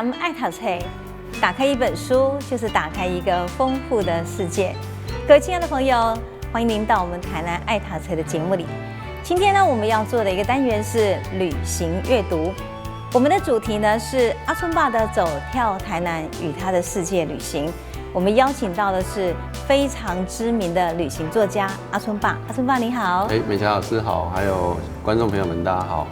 南爱读册，打开一本书就是打开一个丰富的世界。各位亲爱的朋友，欢迎您到我们台南爱读册的节目里。今天呢，我们要做的一个单元是旅行阅读。我们的主题呢是阿春爸的走跳台南与他的世界旅行。我们邀请到的是非常知名的旅行作家阿春爸。阿春爸你好。美霞老师好，还有观众朋友们大家好。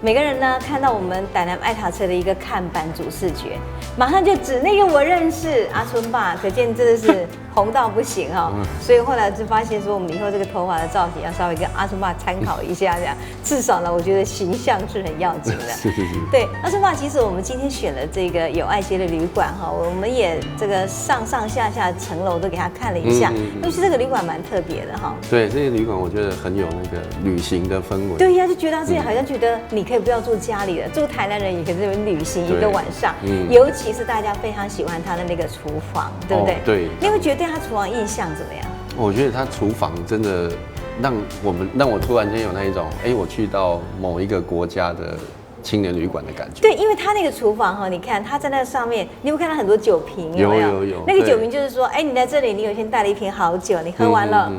每个人呢看到我们台南爱读册的一个看板主视觉，马上就指那个我认识阿春爸，可见真的是红到不行哈、哦。所以后来就发现说，我们以后这个头发的造型要稍微跟阿春爸参考一下，这样至少呢，我觉得形象是很要紧的。是。对，阿春爸，其实我们今天选了这个友爱街的旅馆哈，我们也这个上下层楼都给他看了一下，尤其这个旅馆蛮特别的哈。对，这个旅馆我觉得很有那个旅行的氛围。对呀，就觉得自己好像觉得你可以不要住家里了，住台南人也可以这边旅行一个晚上。尤其是大家非常喜欢他的那个厨房，对不对？对。你会觉得对他厨房印象怎么样？我觉得他厨房真的让我突然间有那一种，我去到某一个国家的青年旅馆的感觉。对，因为他那个厨房哈，你看他在那上面，你会看到很多酒瓶，有没有？有。那个酒瓶就是说，你在这里，你有先带了一瓶好酒，你喝完了，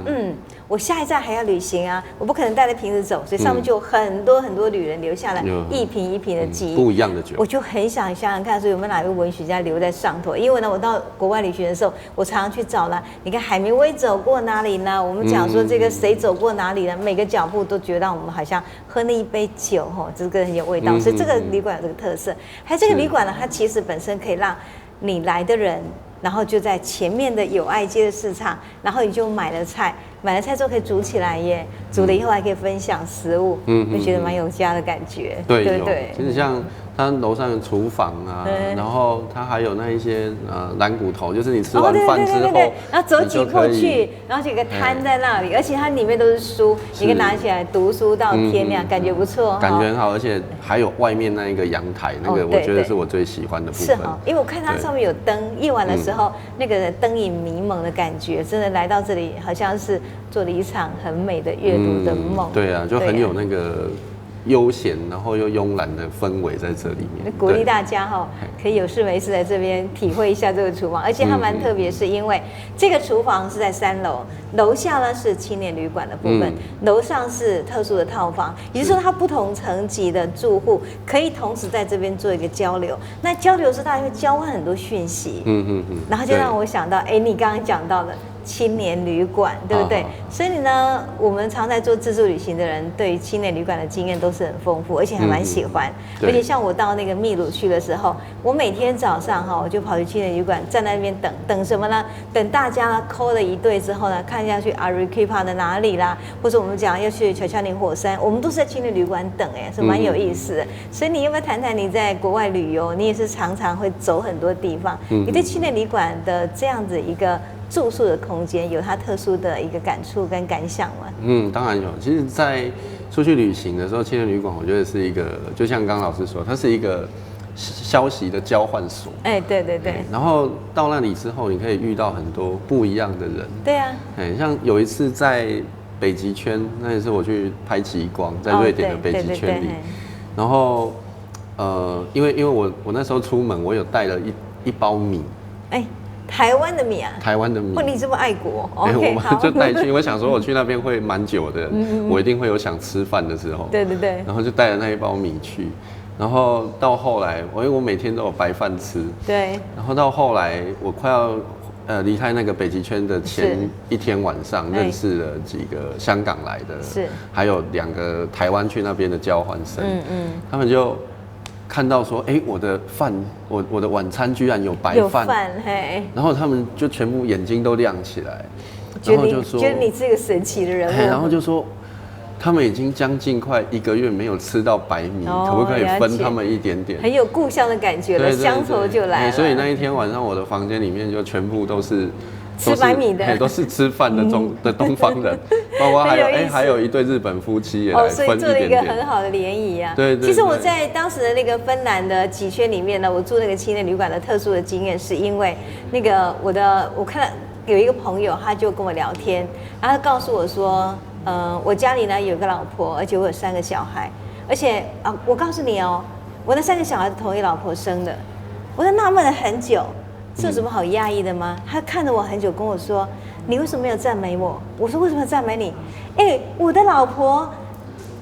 我下一站还要旅行啊，我不可能带着瓶子走，所以上面就有很多旅人留下来一瓶一瓶的记忆，不一样的酒。我就很想想想看，说有没有哪位文学家留在上头？因为呢，我到国外旅行的时候，我常常去找了。你看海明威走过哪里呢？我们讲说这个谁走过哪里呢？每个脚步都觉得让我们好像喝那一杯酒，这个很有味道。所以这个旅馆有这个特色。还有这个旅馆呢，它其实本身可以让你来的人，然后就在前面的友爱街的市场，然后你就买了菜之后可以煮起来耶，煮了以后还可以分享食物，就觉得蛮有家的感觉，对不对？其实像它楼上的厨房啊，然后它还有那一些蓝骨头，就是你吃完饭之后，然后走几步去，然后就有个摊在那里，而且它里面都是书，你可以拿起来读书到天亮，感觉不错，感觉很好，而且还有外面那一个阳台，那个我觉得是我最喜欢的部分。是哈，因为我看它上面有灯，夜晚的时候那个灯影迷蒙的感觉，真的来到这里好像是做了一场很美的阅读的梦。对啊，就很有那个悠闲，然后又慵懒的氛围在这里面。鼓励大家可以有事没事来这边体会一下这个厨房，而且它蛮特别，是因为这个厨房是在3楼，楼下呢是青年旅馆的部分，楼上是特殊的套房，也就是说它不同层级的住户可以同时在这边做一个交流。那交流是大家会交换很多讯息，然后就让我想到，你刚刚讲到的青年旅馆，对不对？所以呢，我们常在做自助旅行的人，对于青年旅馆的经验都是很丰富，而且还蛮喜欢。而且像我到那个秘鲁去的时候，我每天早上我就跑去青年旅馆，站在那边等什么呢？等大家call了一队之后呢，看一下去阿瑞基帕的哪里啦，或者我们讲要去乔乔宁火山，我们都是在青年旅馆等，是蛮有意思的。所以你要不要谈谈你在国外旅游，你也是常常会走很多地方，你对青年旅馆的这样子一个住宿的空间有它特殊的一个感触跟感想吗？当然有。其实，在出去旅行的时候，青年旅馆我觉得是一个，就像刚刚老师说，它是一个消息的交换所。对。然后到那里之后，你可以遇到很多不一样的人。对啊。像有一次在北极圈，那也是我去拍极光，在瑞典的北极圈里。然后因为我那时候出门，我有带了一包米。台湾的米啊，台湾的米，你这么爱国，我们就带去，因为想说我去那边会蛮久的，我一定会有想吃饭的时候，对，然后就带了那一包米去，然后到后来，因为我每天都有白饭吃，对，然后到后来我快要离开那个北极圈的前一天晚上，认识了几个香港来的，还有2个台湾去那边的交换生，他们就看到说，我的饭，我的晚餐居然有白饭，然后他们就全部眼睛都亮起来，然后就说，觉得你是一个神奇的人物，然后就说，他们已经将近快1个月没有吃到白米，可不可以分他们一点点？很有故乡的感觉了，乡愁就来了。所以那一天晚上，我的房间里面就全部都是吃白米的，都是吃饭的东方人，包括还有一对日本夫妻也来分一点点。所以做了一个很好的联谊啊。对。其实我在当时的那个芬兰的几圈里面呢，我住那个青年旅馆的特殊的经验，是因为那个我看到有一个朋友，他就跟我聊天，然后他告诉我说。我家里呢有个老婆，而且我有3个小孩，而且我告诉你哦，我那3个小孩是同一老婆生的，我就纳闷了很久，这有什么好讶异的吗？他看着我很久，跟我说：“你为什么没有赞美我？”我说：“为什么要赞美你？我的老婆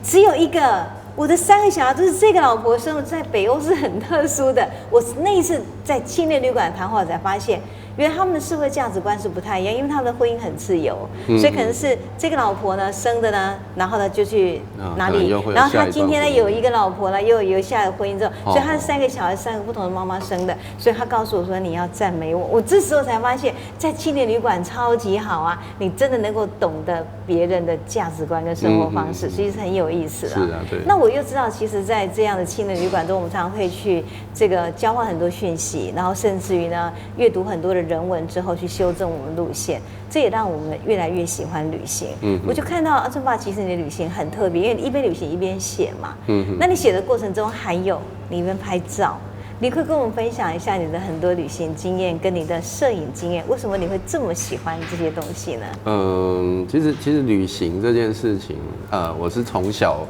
只有1个，我的3个小孩都是这个老婆生的，在北欧是很特殊的。”我那一次在青年旅馆谈话才发现。原来他们的社会价值观是不太一样，因为他们的婚姻很自由，所以可能是这个老婆呢生的呢，然后呢就去哪里，然后他今天呢有一个老婆呢，又有下一个婚姻之后，所以他是3个小孩，3个不同的妈妈生的，所以他告诉我说你要赞美我，我这时候才发现，在青年旅馆超级好啊，你真的能够懂得别人的价值观跟生活方式，其实很有意思啊。是啊，对。那我又知道，其实，在这样的青年旅馆中，我们常常会去这个交换很多讯息，然后甚至于呢阅读很多的人文之后去修正我们路线，这也让我们越来越喜欢旅行。我就看到春爸，其实你的旅行很特别，因为你一边旅行一边写嘛。那你写的过程中还有你一边拍照，你可以跟我们分享一下你的很多旅行经验跟你的摄影经验，为什么你会这么喜欢这些东西呢？其实旅行这件事情，我是从小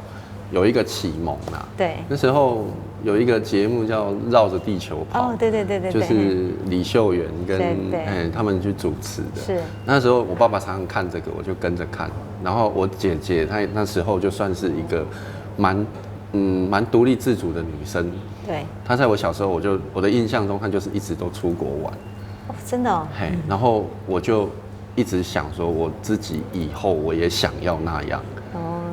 有一个启蒙啦。对，那时候有一个节目叫《绕着地球跑》，对，就是李秀媛跟他们去主持的。是那时候我爸爸常常看这个，我就跟着看。然后我姐姐她那时候就算是一个蛮独立自主的女生。对。她在我小时候，我的印象中，她就是一直都出国玩。真的哦。然后我就一直想说，我自己以后我也想要那样。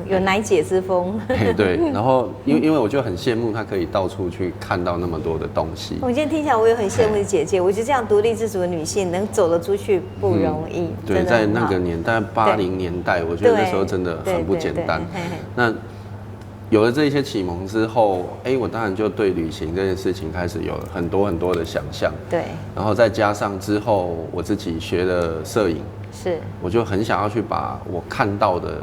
有奶姐之风。对，然后因为我就很羡慕她可以到处去看到那么多的东西。我今天听起来我也很羡慕你姐姐，我觉得这样独立自主的女性能走得出去不容易。对，在那个年代，80年代，我觉得那时候真的很不简单。那有了这些启蒙之后，我当然就对旅行这件事情开始有了很多很多的想象。对。然后再加上之后我自己学了摄影，我就很想要去把我看到的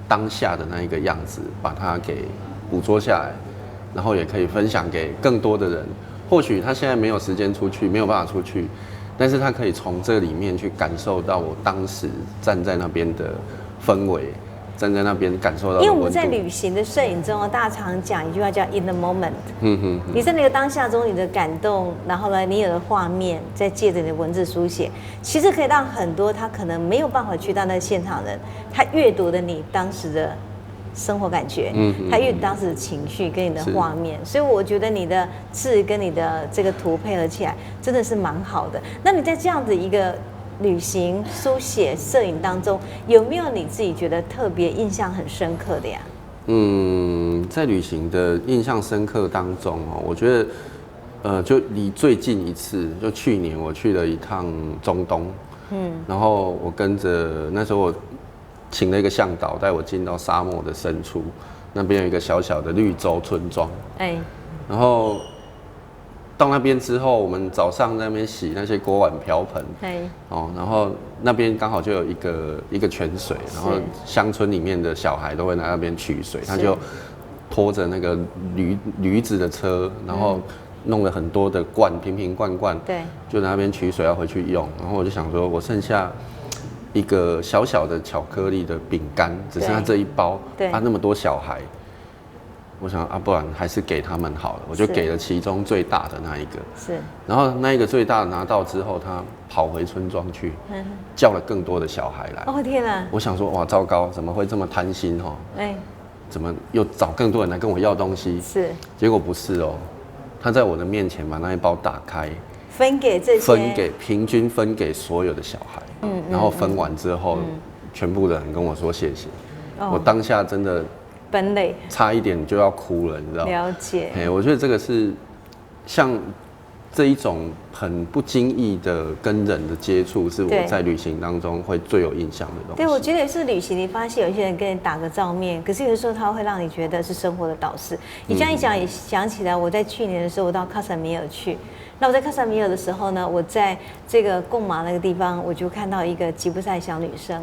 当下的那一个样子，把它给捕捉下来，然后也可以分享给更多的人。或许他现在没有时间出去，没有办法出去，但是他可以从这里面去感受到我当时站在那边的氛围，站在那边感受到的温度。因为我们在旅行的摄影中，大家常讲一句话叫 "in the moment"。你在那个当下中，你的感动，然后呢，你有的画面，再借着你的文字书写，其实可以让很多他可能没有办法去到那个现场的人，他阅读的你当时的生活感觉，他阅读当时的情绪跟你的画面，所以我觉得你的字跟你的这个图配合起来，真的是蛮好的。那你在这样的一个旅行、书写、摄影当中，有没有你自己觉得特别印象很深刻的呀？在旅行的印象深刻当中我觉得，就离最近一次，就去年我去了一趟中东，然后我跟着那时候我请了一个向导带我进到沙漠的深处，那边有一个小小的绿洲村庄，然后到那边之后，我们早上在那边洗那些锅碗瓢盆，然后那边刚好就有一个泉水，然后乡村里面的小孩都会来那边取水，他就拖着那个驴子的车，然后弄了很多的罐，瓶罐，对，就在那边取水要回去用。然后我就想说，我剩下一个小小的巧克力的饼干，只剩下这一包，那么多小孩。我想不然还是给他们好了，我就给了其中最大的那一个。然后那一个最大的拿到之后，他跑回村庄去，叫了更多的小孩来。天哪！我想说，哇，糟糕，怎么会这么贪心怎么又找更多人来跟我要东西？结果不是他在我的面前把那一包打开，平均分给所有的小孩。然后分完之后，全部的人跟我说谢谢。我当下真的。奔泪，差一点就要哭了，你知道吗？了解。我觉得这个是像这一种很不经意的跟人的接触，是我在旅行当中会最有印象的东西。对，我觉得也是旅行，你发现有些人跟你打个照面，可是有的时候他会让你觉得是生活的导师。你这样一讲，也想起来，我在去年的时候，我到喀什米尔去。那我在喀什米尔的时候呢，我在这个贡马那个地方，我就看到一个吉普赛小女生。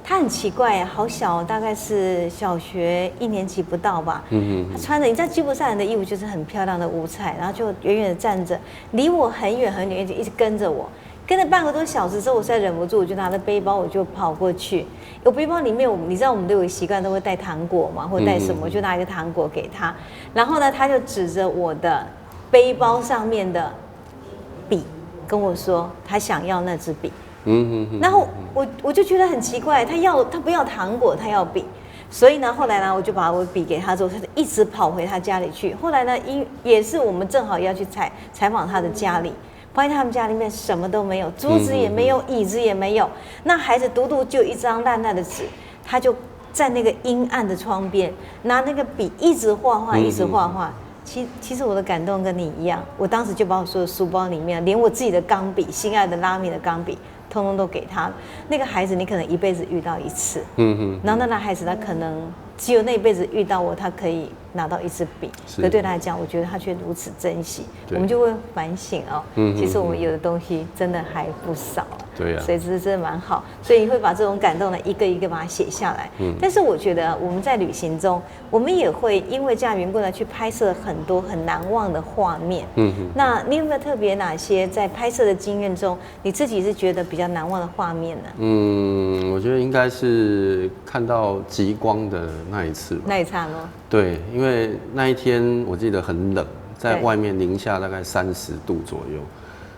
她很奇怪，好小，大概是小学1年级不到吧。她穿着，你知道吉普赛人的衣服就是很漂亮的五彩，然后就远远的站着，离我很远很远，就一直跟着我。跟了半个多小时之后，我实在忍不住，我就拿着背包，我就跑过去。我背包里面，你知道我们都有习惯，都会带糖果嘛，或带什么，我就拿一个糖果给她。然后呢，她就指着我的背包上面的笔，跟我说她想要那支笔。然后我就觉得很奇怪，他不要糖果，他要笔，所以呢，后来呢，我就把我笔给他之后，他就一直跑回他家里去。后来呢，也是我们正好要去采访他的家里，发现他们家里面什么都没有，桌子也没有，椅子也没有。那孩子独独就一张烂烂的纸，他就在那个阴暗的窗边拿那个笔一直画画，一直画画。其实我的感动跟你一样，我当时就把我所有书包里面，连我自己的钢笔，心爱的拉米的钢笔，通通都给他。那个孩子，你可能一辈子遇到一次，然后那孩子他可能只有那一辈子遇到我，他可以拿到一支笔，可对他来讲，我觉得他却如此珍惜。我们就会反省哦，其实我们有的东西真的还不少。对呀，所以这是真的蛮好，所以你会把这种感动呢一个一个把它写下来。但是我觉得我们在旅行中，我们也会因为这样缘故呢，去拍摄很多很难忘的画面。那你有没有特别哪些在拍摄的经验中，你自己是觉得比较难忘的画面呢？我觉得应该是看到极光的那一次吧。那一刹那。对，因为那一天我记得很冷，在外面零下大概30度左右。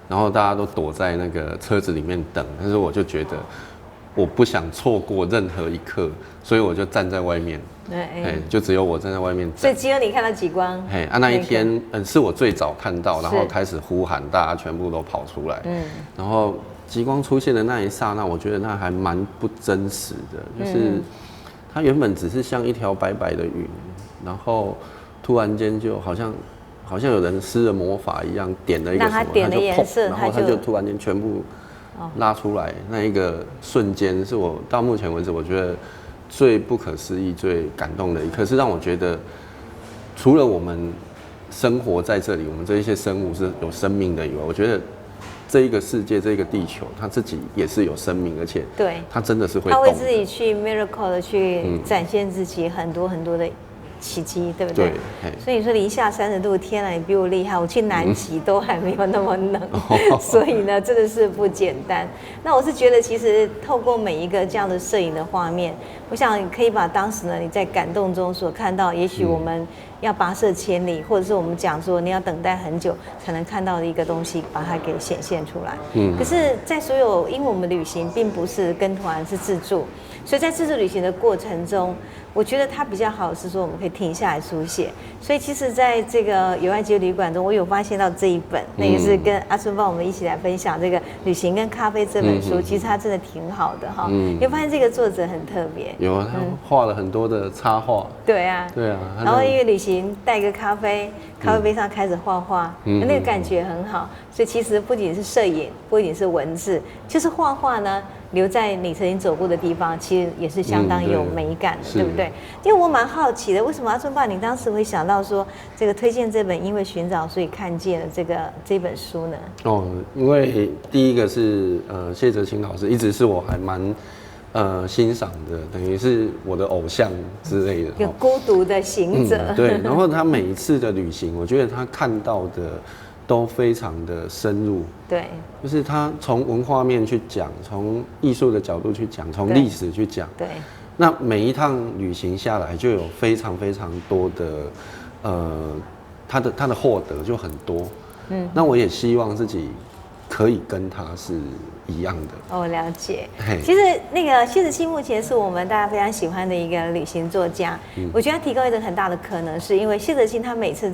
然后大家都躲在那个车子里面等，但是我就觉得我不想错过任何一刻，所以我就站在外面，就只有我站在外面等。所以只有你看到极光。那一天是我最早看到，然后开始呼喊，大家全部都跑出来。然后极光出现的那一刹那，我觉得那还蛮不真实的，就是它原本只是像一条白白的云，然后突然间就好像有人施了魔法一样，点了一个什么，它就砰，然后它就突然间全部拉出来。那一个瞬间是我到目前为止我觉得最不可思议、最感动的一刻，是让我觉得除了我们生活在这里，我们这一些生物是有生命的以外，我觉得这一个世界、这个地球，它自己也是有生命，而且它真的是会动的，它会自己去 miracle 的去展现自己很多很多的奇迹，对不对？对。所以你说零下30度，天啊，你比我厉害！我去南极都还没有那么冷，所以呢，真的是不简单。那我是觉得，其实透过每一个这样的摄影的画面，我想可以把当时呢你在感动中所看到，也许我们要跋涉千里，或者是我们讲说你要等待很久才能看到的一个东西，把它给显现出来。可是，在所有，因为我们旅行并不是跟团，是自助，所以在自助旅行的过程中，我觉得它比较好是说我们可以停下来书写。所以其实在这个友爱街旅馆中，我有发现到这一本，那也是跟阿春帮我们一起来分享这个旅行跟咖啡这本书，其实它真的挺好的哈。你会发现这个作者很特别，有啊，他画了很多的插画。对啊，对啊。然后因为旅行带个咖啡杯上开始画画，那个感觉很好。所以其实不仅是摄影，不仅是文字，就是画画呢。留在你曾经走过的地方，其实也是相当有美感的，对不对？因为我蛮好奇的，为什么阿春爸你当时会想到说这个推荐这本《因为寻找所以看见了》这本书呢？因为第一个是谢哲青老师一直是我还蛮欣赏的，等于是我的偶像之类的。有孤独的行者。对，然后他每一次的旅行，我觉得他看到的都非常的深入。对，就是他从文化面去讲，从艺术的角度去讲，从历史去讲。对，那每一趟旅行下来，就有非常非常多的他的获得就很多。那我也希望自己可以跟他是一样的。哦，了解。其实那个谢哲青目前是我们大家非常喜欢的一个旅行作家。我觉得他提供一个很大的可能，是因为谢哲青他每次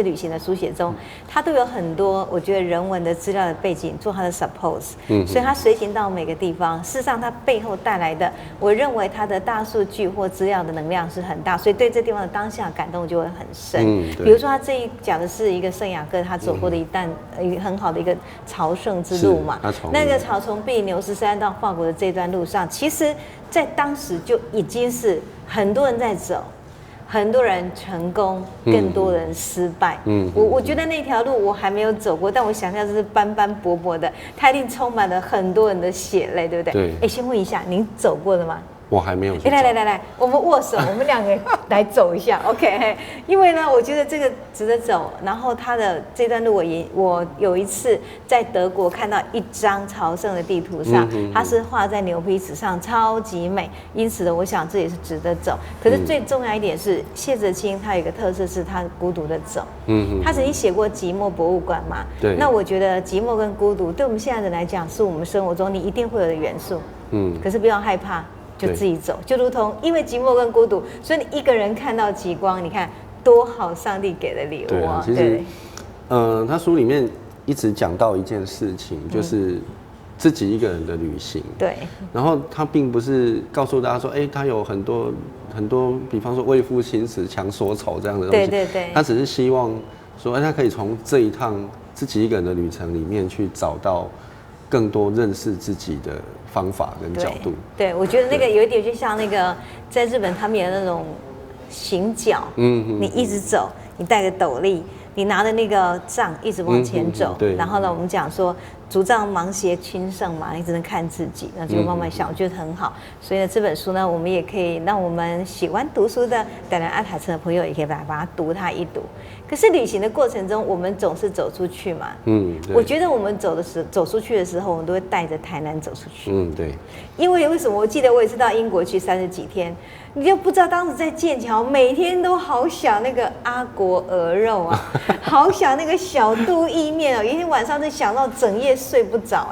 旅行的书写中，他都有很多我觉得人文的资料的背景做他的 suppose。所以他随行到每个地方，事实上他背后带来的，我认为他的大数据或资料的能量是很大，所以对这地方的当下感动就会很深。比如说他这一讲的是一个圣雅各他走过的一个很好的一个朝圣之路嘛，那个从比利牛斯山到法国的这段路上，其实在当时就已经是很多人在走，很多人成功，更多人失败。我觉得那条路我还没有走过，但我想象这是斑斑驳驳的，它一定充满了很多人的血泪，对不对？对。先问一下，您走过了吗？我还没有去。来，我们握手，我们两个来走一下 ，OK？ 因为呢，我觉得这个值得走。然后它的这段路我有一次在德国看到一张朝圣的地图上，它是画在牛皮纸上，超级美。因此呢，我想这也是值得走。可是最重要一点是，谢哲青他有一个特色是他孤独的走。他曾经写过《寂寞博物馆》嘛。对。那我觉得寂寞跟孤独，对我们现在人来讲，是我们生活中你一定会有的元素。可是不要害怕。就自己走，就如同因为寂寞跟孤独，所以你一个人看到极光，你看多好，上帝给的礼物啊！其实，他书里面一直讲到一件事情，就是自己一个人的旅行。对。然后他并不是告诉大家说，他有很多，比方说为赋新词强说愁这样的东西。对。他只是希望说，他可以从这一趟自己一个人的旅程里面去找到更多认识自己的方法跟角度。对，我觉得那个有一点就像那个在日本他们有那种行脚，你一直走，你带个斗笠，你拿着那个杖一直往前走，然后呢，我们讲说竹杖芒鞋轻胜嘛，你只能看自己，那就慢慢想，我觉得很好。所以呢，这本书呢，我们也可以让我们喜欢读书的台南爱台城的朋友，也可以把它读它一读。可是旅行的过程中，我们总是走出去嘛。我觉得我们走出去的时候，我们都会带着台南走出去。对。因为什么？我记得我也是到英国去30几天，你就不知道当时在剑桥，每天都好想那个阿国鹅肉啊，好想那个小肚意面哦。有一天晚上就想到整夜睡不着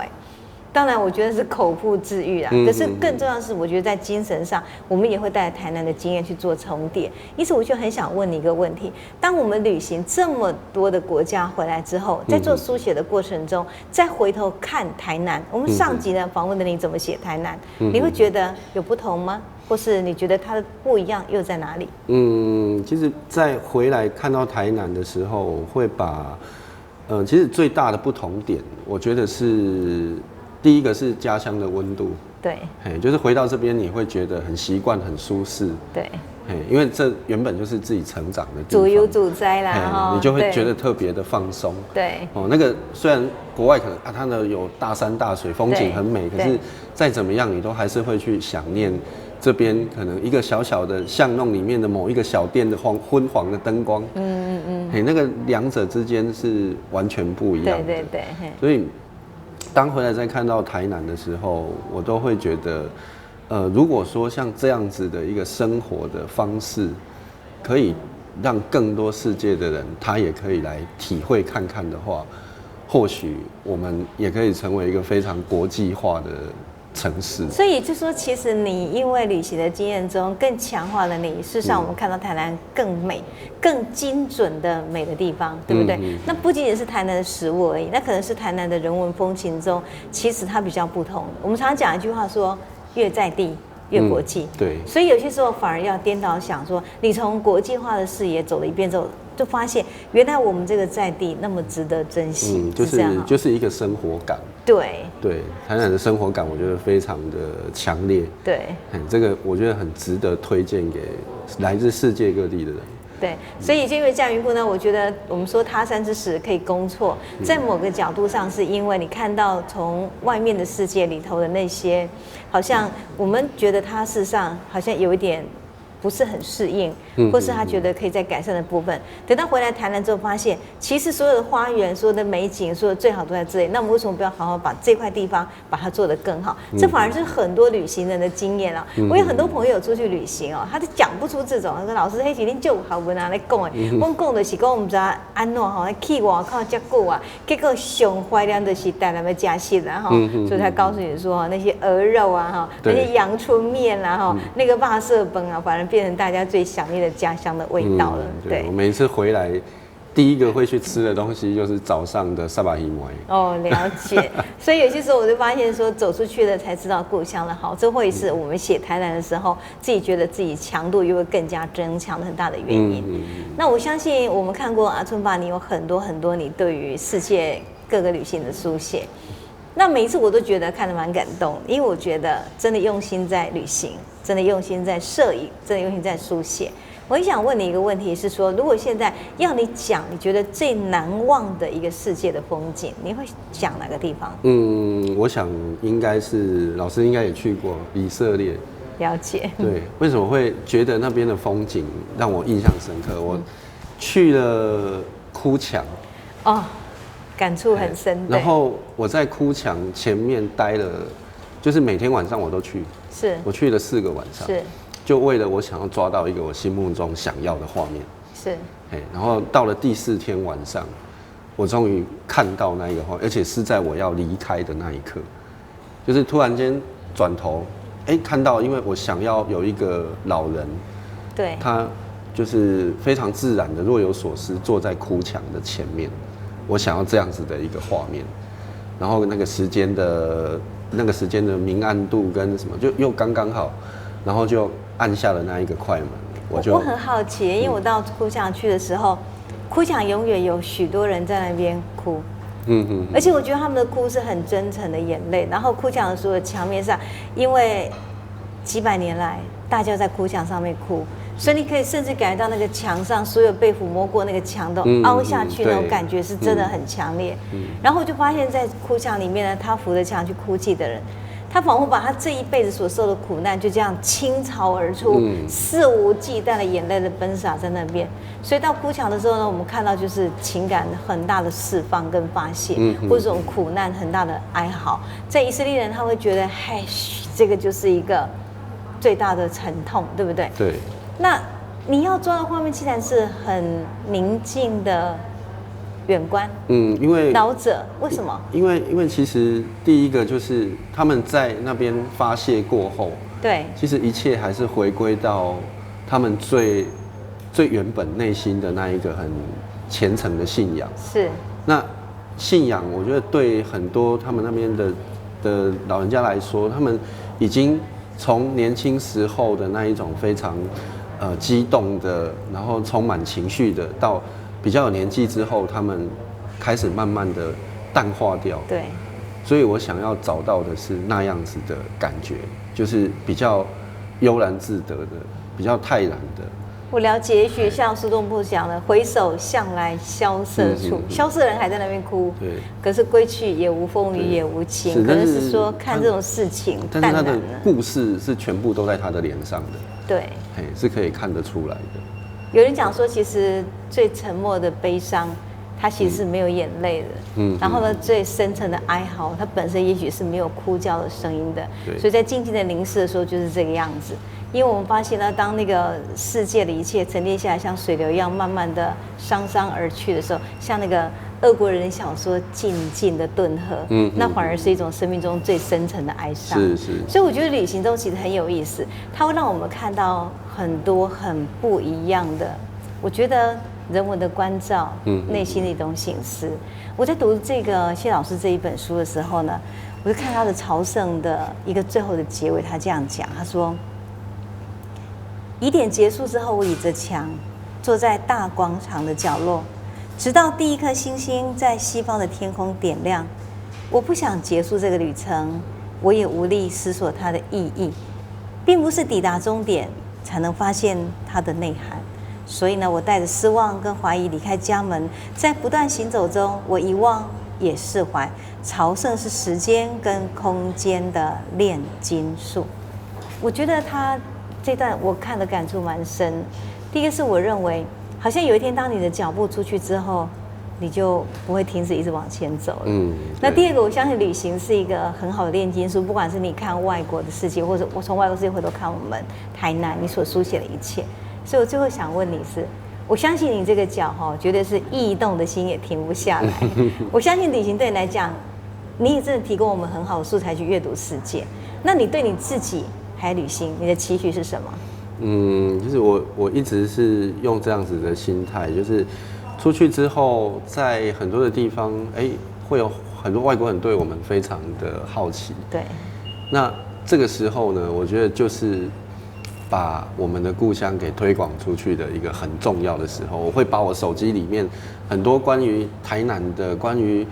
当然，我觉得是口腹之欲啦。可是更重要的是，我觉得在精神上，我们也会带着台南的经验去做重叠。因此，我就很想问你一个问题：当我们旅行这么多的国家回来之后，在做书写的过程中，再回头看台南，我们上集呢访问的你怎么写台南，你会觉得有不同吗？或是你觉得它的不一样又在哪里？其实，在回来看到台南的时候，我会把其实最大的不同点，我觉得是。第一个是家乡的温度，对，就是回到这边你会觉得很习惯、很舒适，对，因为这原本就是自己成长的地方，主有主哉啦，你就会觉得特别的放松，对，那个虽然国外可能它的有大山大水，风景很美，可是再怎么样你都还是会去想念这边可能一个小小的巷弄里面的某一个小店的昏黄的灯光，那个两者之间是完全不一样的，对，所以。当回来再看到台南的时候，我都会觉得，如果说像这样子的一个生活的方式，可以让更多世界的人他也可以来体会看看的话，或许我们也可以成为一个非常国际化的城市。所以就说，其实你因为旅行的经验中，更强化了你。事实上，我们看到台南更美、更精准的美的地方，对不对？那不仅仅是台南的食物而已，那可能是台南的人文风情中，其实它比较不同。我们常常讲一句话说，越在地越国际。对。所以有些时候反而要颠倒想说，你从国际化的视野走了一遍之后，就发现原来我们这个在地那么值得珍惜。就是一个生活感。对，台南的生活感我觉得非常的强烈。对，这个我觉得很值得推荐给来自世界各地的人。对，所以就因为这样缘故呢，我觉得我们说他山之石可以攻错，在某个角度上是因为你看到从外面的世界里头的那些，好像我们觉得它事实上好像有一点不是很适应，或是他觉得可以再改善的部分。等到回来台南之后，发现其实所有的花园、所有的美景、所有的最好都在这里。那我们为什么不要好好把这块地方把它做得更好？这反而是很多旅行人的经验啊。我有很多朋友出去旅行哦，他就讲不出这种。他说老师，迄几天就好文啊来讲诶，我讲的是讲我们知道安怎吼，去外口遮久啊，结果上怀念的是台南的家食啦哈，所以才告诉你说那些鹅肉啊哈，那些阳春面啊哈，那个肉色饭啊，反而变成大家最想念的家乡的味道了。对，我每次回来，第一个会去吃的东西就是早上的沙巴伊糜。哦，了解。所以有些时候我就发现说，走出去了才知道故乡的好，这会是我们写台南的时候，自己觉得自己强度又会更加增强的很大的原因。那我相信我们看过阿春爸，你有很多很多你对于世界各个旅行的书写。那每一次我都觉得看得蛮感动，因为我觉得真的用心在旅行，真的用心在摄影，真的用心在书写。我很想问你一个问题是说，如果现在要你讲你觉得最难忘的一个世界的风景，你会讲哪个地方？我想应该是老师应该也去过以色列。了解。对，为什么会觉得那边的风景让我印象深刻？我去了哭墙。哦。感触很深。然后我在哭墙前面待了，就是每天晚上我都去，是我去了4个晚上，是就为了我想要抓到一个我心目中想要的画面，是然后到了第4天晚上，我终于看到那一个画面，而且是在我要离开的那一刻，就是突然间转头，看到，因为我想要有一个老人，对，他就是非常自然的若有所思坐在哭墙的前面。我想要这样子的一个画面，然后那个时间的明暗度跟什么就又刚刚好，然后就按下了那一个快门。我很好奇，因为我到哭墙去的时候，哭墙永远有许多人在那边哭，而且我觉得他们的哭是很真诚的眼泪。然后哭墙的所有墙面上，因为几百年来大家在哭墙上面哭。所以你可以甚至感觉到那个墙上所有被抚摸过那个墙都凹下去，那种感觉是真的很强烈。然后我就发现，在哭墙里面呢，他扶着墙去哭泣的人，他仿佛把他这一辈子所受的苦难就这样倾巢而出，肆无忌惮的眼泪的奔洒在那边。所以到哭墙的时候呢，我们看到就是情感很大的释放跟发泄，或者这种苦难很大的哀嚎。在以色列人他会觉得，这个就是一个最大的沉痛，对不对？对。那你要抓的画面，既然是很宁静的远观，因为老者为什么？因为其实第一个就是他们在那边发泄过后，对，其实一切还是回归到他们最原本内心的那一个很虔诚的信仰。是，那信仰，我觉得对很多他们那边的老人家来说，他们已经从年轻时候的那一种非常激动的，然后充满情绪的，到比较有年纪之后，他们开始慢慢的淡化掉。对，所以我想要找到的是那样子的感觉，就是比较悠然自得的，比较泰然的。我了解，也许像苏东坡讲的“回首向来萧瑟处”，萧瑟人还在那边哭。对，可是归去也无风雨也无晴，可能是说看这种事情淡然了。但是他的故事是全部都在他的脸上的。对，是可以看得出来的。有人讲说，其实最沉默的悲伤，它其实是没有眼泪的。然后呢，最深沉的哀嚎，它本身也许是没有哭叫的声音的。所以在静静的凝视的时候，就是这个样子。因为我们发现呢，当那个世界的一切沉淀下来，像水流一样慢慢的桑桑而去的时候，像那个俄国人小说静静的顿河，那反而是一种生命中最深层的哀伤。是。所以我觉得旅行中其实很有意思，它会让我们看到很多很不一样的，我觉得人文的关照，内心的一种省思。我在读这个谢老师这一本书的时候呢，我就看他的朝圣的一个最后的结尾，他这样讲，他说：仪典结束之后，我倚着墙，坐在大广场的角落，直到第一颗星星在西方的天空点亮。我不想结束这个旅程，我也无力思索它的意义，并不是抵达终点才能发现它的内涵。所以呢，我带着失望跟怀疑离开家门，在不断行走中，我遗忘也释怀。朝圣是时间跟空间的炼金术。我觉得他这段我看的感触蛮深。第一个是我认为，好像有一天当你的脚步出去之后，你就不会停止一直往前走了。那第二个，我相信旅行是一个很好的炼金术，不管是你看外国的世界，或者我从外国世界回头看我们台南你所书写的一切。所以我最后想问你是，我相信你这个脚绝对是异动的心也停不下来。我相信旅行对你来讲，你也真的提供我们很好的素材去阅读世界。那你对你自己还有旅行，你的期许是什么？就是我一直是用这样子的心态，就是出去之后，在很多的地方，会有很多外国人对我们非常的好奇。对。那这个时候呢，我觉得就是把我们的故乡给推广出去的一个很重要的时候。我会把我手机里面很多关于台南的、关于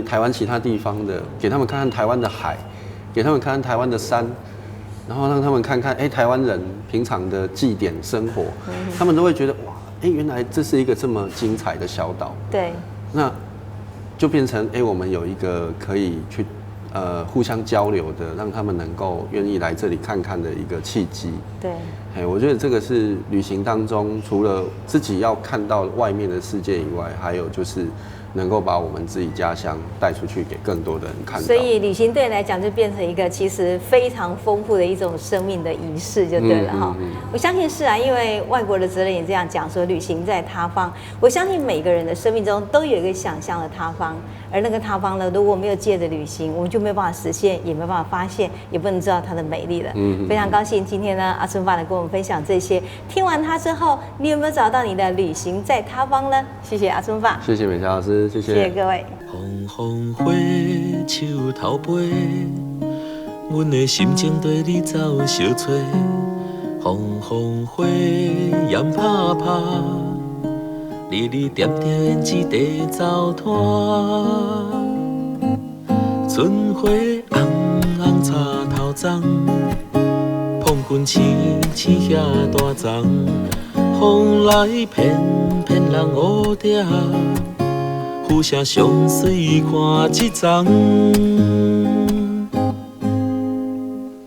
台湾其他地方的，给他们看看台湾的海，给他们看看台湾的山。然后让他们看看，台湾人平常的祭典生活，他们都会觉得哇，原来这是一个这么精彩的小岛。对，那就变成我们有一个可以去互相交流的，让他们能够愿意来这里看看的一个契机。对，我觉得这个是旅行当中除了自己要看到外面的世界以外，还有就是能够把我们自己家乡带出去给更多的人看到。所以旅行对你来讲就变成一个其实非常丰富的一种生命的仪式就对了哈。我相信是啊，因为外国的哲人也这样讲说，旅行在他方。我相信每个人的生命中都有一个想象的他方，而那个他方呢，如果没有借着旅行，我们就没有办法实现，也没有办法发现，也不能知道它的美丽了。非常高兴今天呢，阿春爸来跟我们分享这些。听完他之后，你有没有找到你的旅行在他方呢？谢谢阿春爸，谢谢美霞老师，谢谢各位。风风花树头飞，阮的心情对你走相找。风风花烟拍拍，离离点点一地走拖。春花红红插头丛，碰棍青青遐大丛。风来片片人乌蝶。有啥相随看一丛？